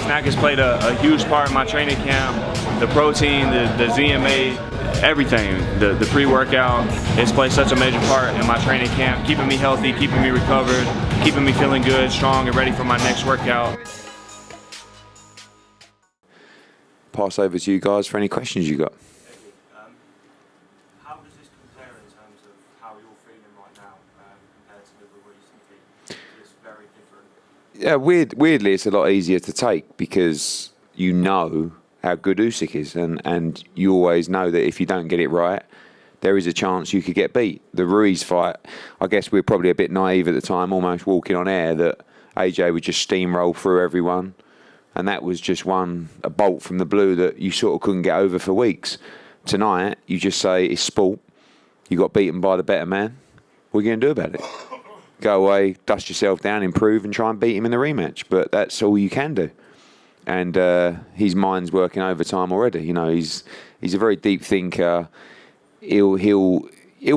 snack has played a huge part in my training camp. The protein, the ZMA, everything, the pre-workout, it's played such a major part in my training camp, keeping me healthy, keeping me recovered, keeping me feeling good, strong, and ready for my next workout. Pass over to you guys for any questions you got. How does this compare in terms of how you're feeling right now compared to the Ruiz defeat? It's very different. Yeah, weirdly, it's a lot easier to take because you know how good Usyk is, and you always know that if you don't get it right, there is a chance you could get beat. The Ruiz fight, I guess we were probably a bit naive at the time, almost walking on air, that AJ would just steamroll through everyone. And that was just a bolt from the blue that you sort of couldn't get over for weeks. Tonight, you just say, it's sport. You got beaten by the better man. What are you going to do about it? Go away, dust yourself down, improve, and try and beat him in the rematch. But that's all you can do. And his mind's working overtime already. You know, he's a very deep thinker. He'll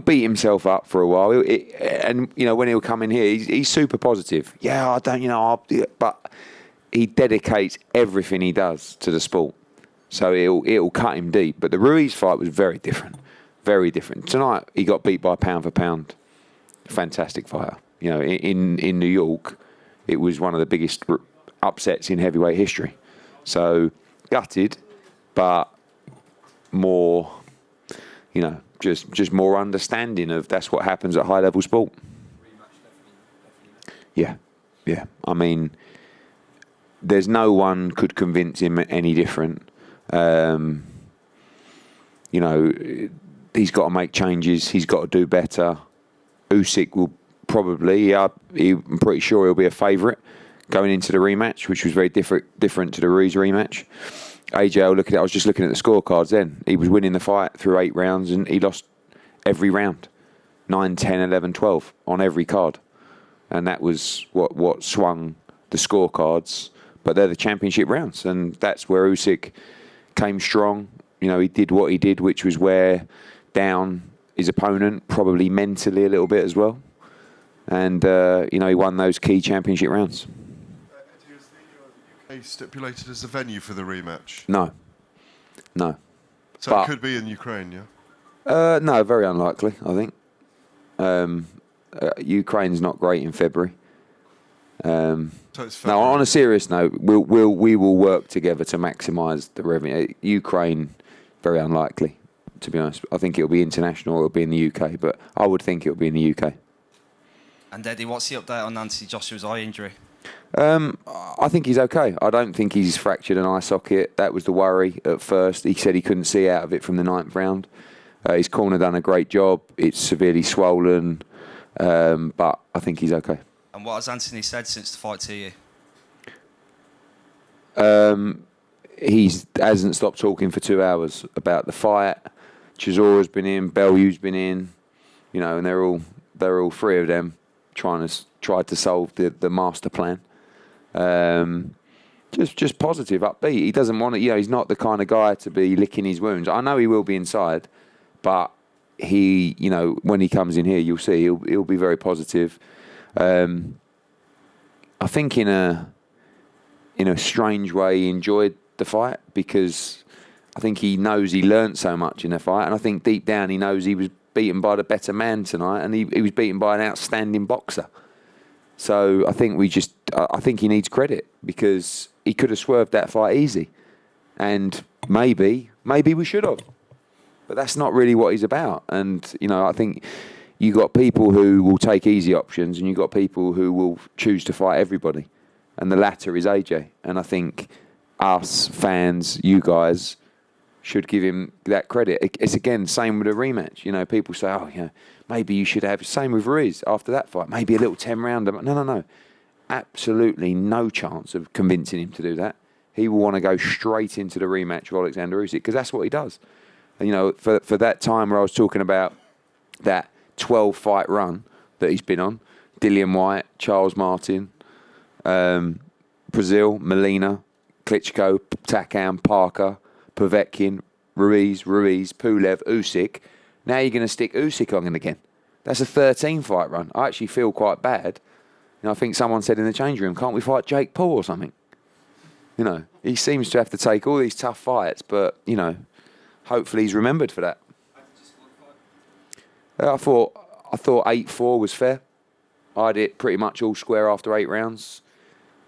beat himself up for a while. And, you know, when he'll come in here, he's super positive. Yeah, I don't, you know, but he dedicates everything he does to the sport. So it'll cut him deep. But the Ruiz fight was very different. Very different. Tonight, he got beat by pound for pound. Fantastic fighter. You know, in New York, it was one of the biggest upsets in heavyweight history. So, gutted, but more, you know, just more understanding of that's what happens at high-level sport. Yeah. I mean, there's no one could convince him any different. You know, he's got to make changes. He's got to do better. Usyk will probably, I'm pretty sure he'll be a favourite going into the rematch, which was very different to the Ruiz rematch. AJ, I was just looking at the scorecards then. He was winning the fight through 8 rounds and he lost every round. 9, 10, 11, 12 on every card. And that was what swung the scorecards. But they're the championship rounds, and that's where Usyk came strong. You know, he did what he did, which was wear down his opponent, probably mentally a little bit as well. And, you know, he won those key championship rounds. Is the UK stipulated as the venue for the rematch? No. So it could be in Ukraine, yeah? No, very unlikely, I think. Ukraine's not great in February. So it's no, on a serious note, we will work together to maximise the revenue. Ukraine, very unlikely, to be honest. I think it'll be international or it'll be in the UK, but I would think it'll be in the UK. And Eddie, what's the update on Anthony Joshua's eye injury? I think he's okay. I don't think he's fractured an eye socket. That was the worry at first. He said he couldn't see out of it from the 9th round. His corner done a great job. It's severely swollen, but I think he's okay. And what has Anthony said since the fight to you? He hasn't stopped talking for 2 hours about the fight. Chisora's been in, Bellew's been in, you know, and they're all 3 of them try to solve the master plan. Just positive, upbeat. He doesn't want to, you know, he's not the kind of guy to be licking his wounds. I know he will be inside, but he, you know, when he comes in here, you'll see he'll be very positive. I think in a strange way he enjoyed the fight because I think he knows he learnt so much in the fight, and I think deep down he knows he was beaten by the better man tonight, and he was beaten by an outstanding boxer. So I think I think he needs credit because he could have swerved that fight easy, and maybe we should have, but that's not really what he's about. And you know, I think you got people who will take easy options, and you got people who will choose to fight everybody, and the latter is AJ. And I think us fans, you guys, should give him that credit. It's again same with a rematch. You know, people say, oh, you know, maybe you should have. Same with Ruiz after that fight. Maybe a little 10-rounder. No. Absolutely no chance of convincing him to do that. He will want to go straight into the rematch with Oleksandr Usyk because that's what he does. And, you know, for that time where I was talking about that 12-fight run that he's been on, Dillian Whyte, Charles Martin, Brazil, Molina, Klitschko, Takam, Parker, Povetkin, Ruiz, Pulev, Usyk. Now you're going to stick Usyk on again. That's a 13-fight run. I actually feel quite bad. You know, I think someone said in the change room, can't we fight Jake Paul or something? You know, he seems to have to take all these tough fights, but, you know, hopefully he's remembered for that. I thought 8-4 was fair. I had it pretty much all square after 8 rounds.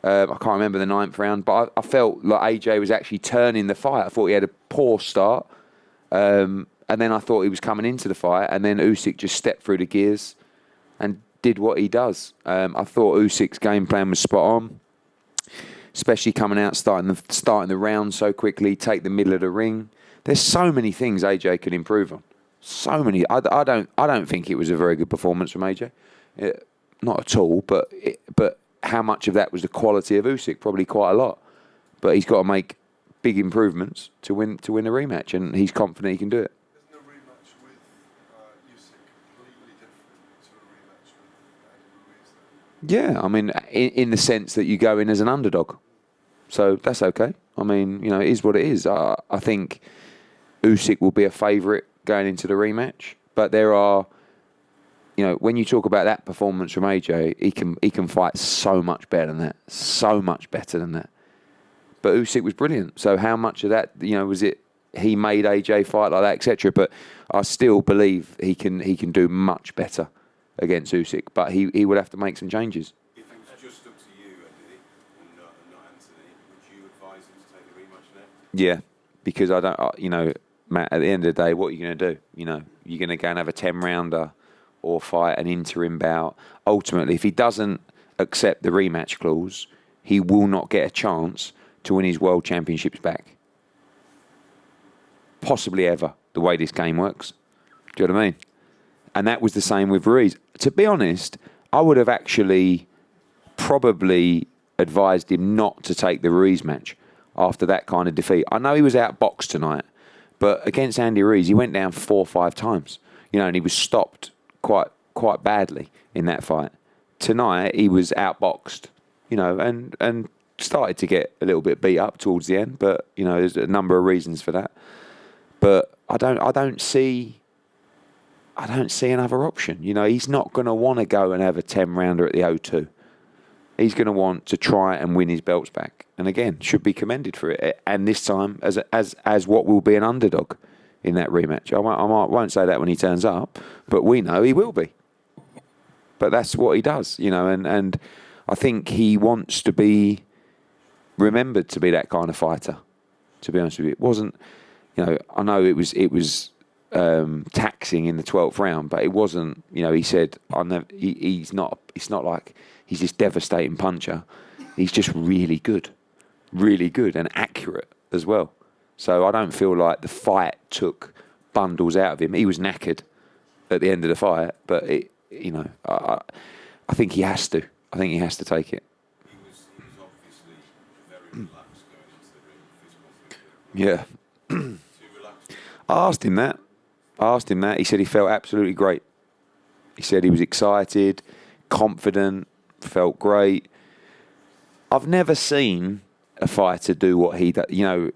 I can't remember the 9th round, but I felt like AJ was actually turning the fight. I thought he had a poor start. And then I thought he was coming into the fight, and then Usyk just stepped through the gears and did what he does. I thought Usyk's game plan was spot on, especially coming out, starting the round so quickly, take the middle of the ring. There's so many things AJ can improve on. So many. I don't think it was a very good performance from AJ. Not at all. But how much of that was the quality of Usyk? Probably quite a lot. But he's got to make big improvements to win a rematch, and he's confident he can do it. Isn't a rematch with Usyk completely different to a rematch with Andy Ruiz? Yeah, I mean, in the sense that you go in as an underdog. So that's okay. I mean, you know, it is what it is. I think Usyk will be a favourite going into the rematch. But there are, you know, when you talk about that performance from AJ, he can fight so much better than that. So much better than that. But Usyk was brilliant. So how much of that, you know, was it he made AJ fight like that, etc. But I still believe he can do much better against Usyk. But he would have to make some changes. If it was just up to you, Andy, and not Anthony, would you advise him to take the rematch now? Yeah, because I don't, you know, Matt, at the end of the day, what are you going to do? You know, you're going to go and have a 10-rounder or fight an interim bout. Ultimately, if he doesn't accept the rematch clause, he will not get a chance to win his world championships back. Possibly ever, the way this game works. Do you know what I mean? And that was the same with Ruiz. To be honest, I would have actually probably advised him not to take the Ruiz match after that kind of defeat. I know he was outboxed tonight, but against Andy Ruiz, he went down 4 or 5 times. You know, and he was stopped quite badly in that fight. Tonight, he was outboxed, you know, and started to get a little bit beat up towards the end. But, you know, there's a number of reasons for that. But I don't see another option. You know, he's not going to want to go and have a 10-rounder at the O2. He's going to want to try and win his belts back. And again, should be commended for it. And this time, as what will be an underdog in that rematch. I won't say that when he turns up, but we know he will be. But that's what he does, you know. And I think he wants to be remembered to be that kind of fighter. To be honest with you, it wasn't. You know, I know it was taxing in the 12th round, but it wasn't. You know, he said, he's not. It's not like he's this devastating puncher. He's just really good and accurate as well. So I don't feel like the fight took bundles out of him. He was knackered at the end of the fight, but you know, I think he has to. I think he has to take it. He was obviously very relaxed going into the ring. Yeah. Too relaxed. I asked him that. He said he felt absolutely great. He said he was excited, confident, felt great. I've never seen a fighter do what he does. You know,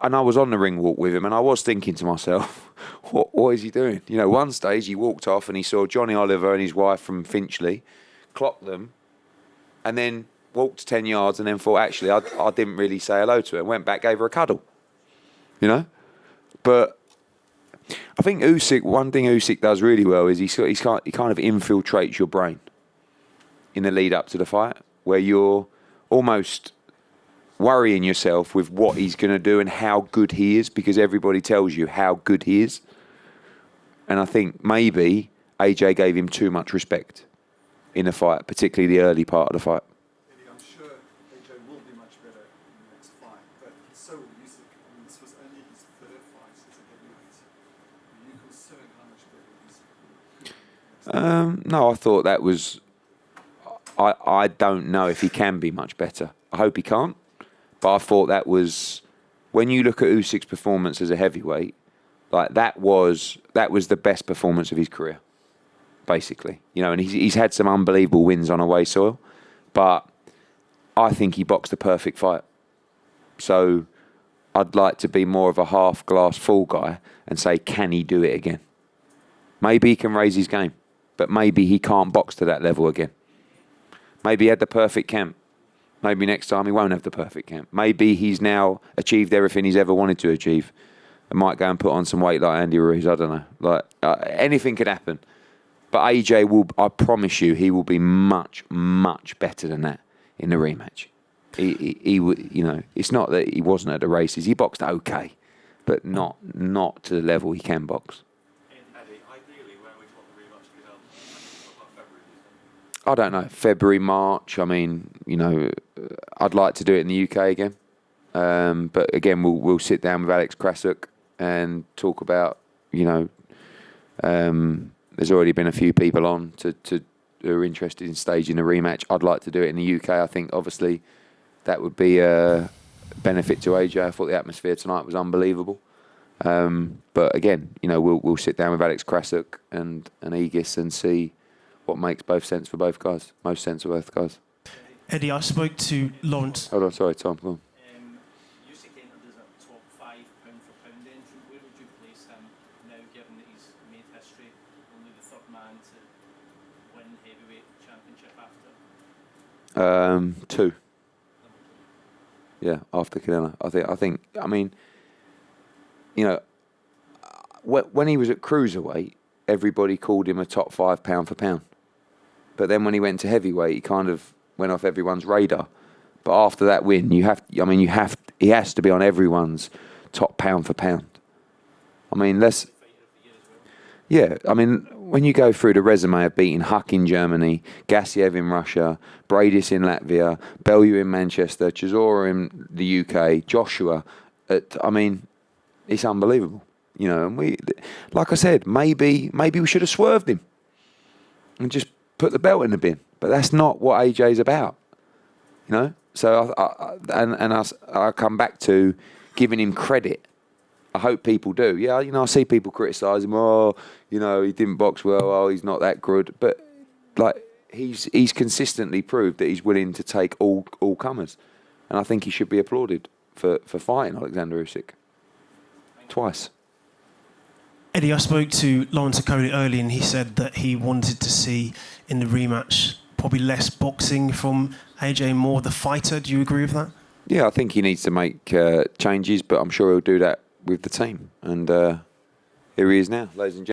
and I was on the ring walk with him, and I was thinking to myself, what is he doing? You know, one stage he walked off and he saw Johnny Oliver and his wife from Finchley, clocked them, and then walked 10 yards and then thought, actually, I didn't really say hello to her, and went back, gave her a cuddle. You know? But I think one thing Usyk does really well is he kind of infiltrates your brain in the lead up to the fight, where you're almost worrying yourself with what he's going to do and how good he is, because everybody tells you how good he is. And I think maybe AJ gave him too much respect in the fight, particularly the early part of the fight. Eddie, I'm sure AJ will be much better in the next fight, but so will Usyk. I mean, this was only his 3rd fight as a heavyweight. Are you concerned how much better Usyk will be? No, I thought that was... I don't know if he can be much better. I hope he can't. But I thought that was... When you look at Usyk's performance as a heavyweight, like that was the best performance of his career, basically. You know, and he's had some unbelievable wins on away soil, but I think he boxed the perfect fight. So I'd like to be more of a half glass full guy and say, can he do it again? Maybe he can raise his game, but maybe he can't box to that level again. Maybe he had the perfect camp. Maybe next time he won't have the perfect camp. Maybe he's now achieved everything he's ever wanted to achieve. And might go and put on some weight like Andy Ruiz. I don't know. Like anything could happen. But AJ will. I promise you, he will be much, much better than that in the rematch. He would. You know, it's not that he wasn't at the races. He boxed okay, but not to the level he can box. Eddie, ideally, where would you want the rematch to be held? February, I don't know. February, March. I mean, you know, I'd like to do it in the UK again. But again, we'll sit down with Alex Krasuk and talk about, you know, there's already been a few people on who are interested in staging a rematch. I'd like to do it in the UK. I think obviously that would be a benefit to AJ. I thought the atmosphere tonight was unbelievable. But again, you know, we'll sit down with Alex Krasuk and Aegis and see what makes both sense for both guys. Most sense for both guys. Eddie, I spoke to Lawrence. Hold on, sorry, Tom. Go on. Usyk entered as a top 5 pound-for-pound entrant. Where would you place him now, given that he's made history, only the third man to win heavyweight championship after? 2. Yeah, after Canelo. I think. I mean, you know, when he was at cruiserweight, everybody called him a top 5 pound-for-pound. But then when he went to heavyweight, he kind of went off everyone's radar. But after that win, he has to be on everyone's top pound-for-pound. I mean, yeah, I mean, when you go through the resume of beating Huck in Germany, Gassiev in Russia, Bradis in Latvia, Bellew in Manchester, Chisora in the UK, Joshua, I mean, it's unbelievable. You know, and we, like I said, maybe we should have swerved him and just put the belt in the bin. But that's not what AJ's about. You know? So I come back to giving him credit. I hope people do. Yeah, you know, I see people criticise him. Oh, you know, he didn't box well. Oh, he's not that good. But like he's consistently proved that he's willing to take all comers, and I think he should be applauded for fighting Oleksandr Usyk twice. Eddie, I spoke to Lawrence Okoli earlier, and he said that he wanted to see in the rematch probably less boxing from AJ, more the fighter. Do you agree with that? Yeah, I think he needs to make changes, but I'm sure he'll do that with the team. And here he is now, ladies and gentlemen.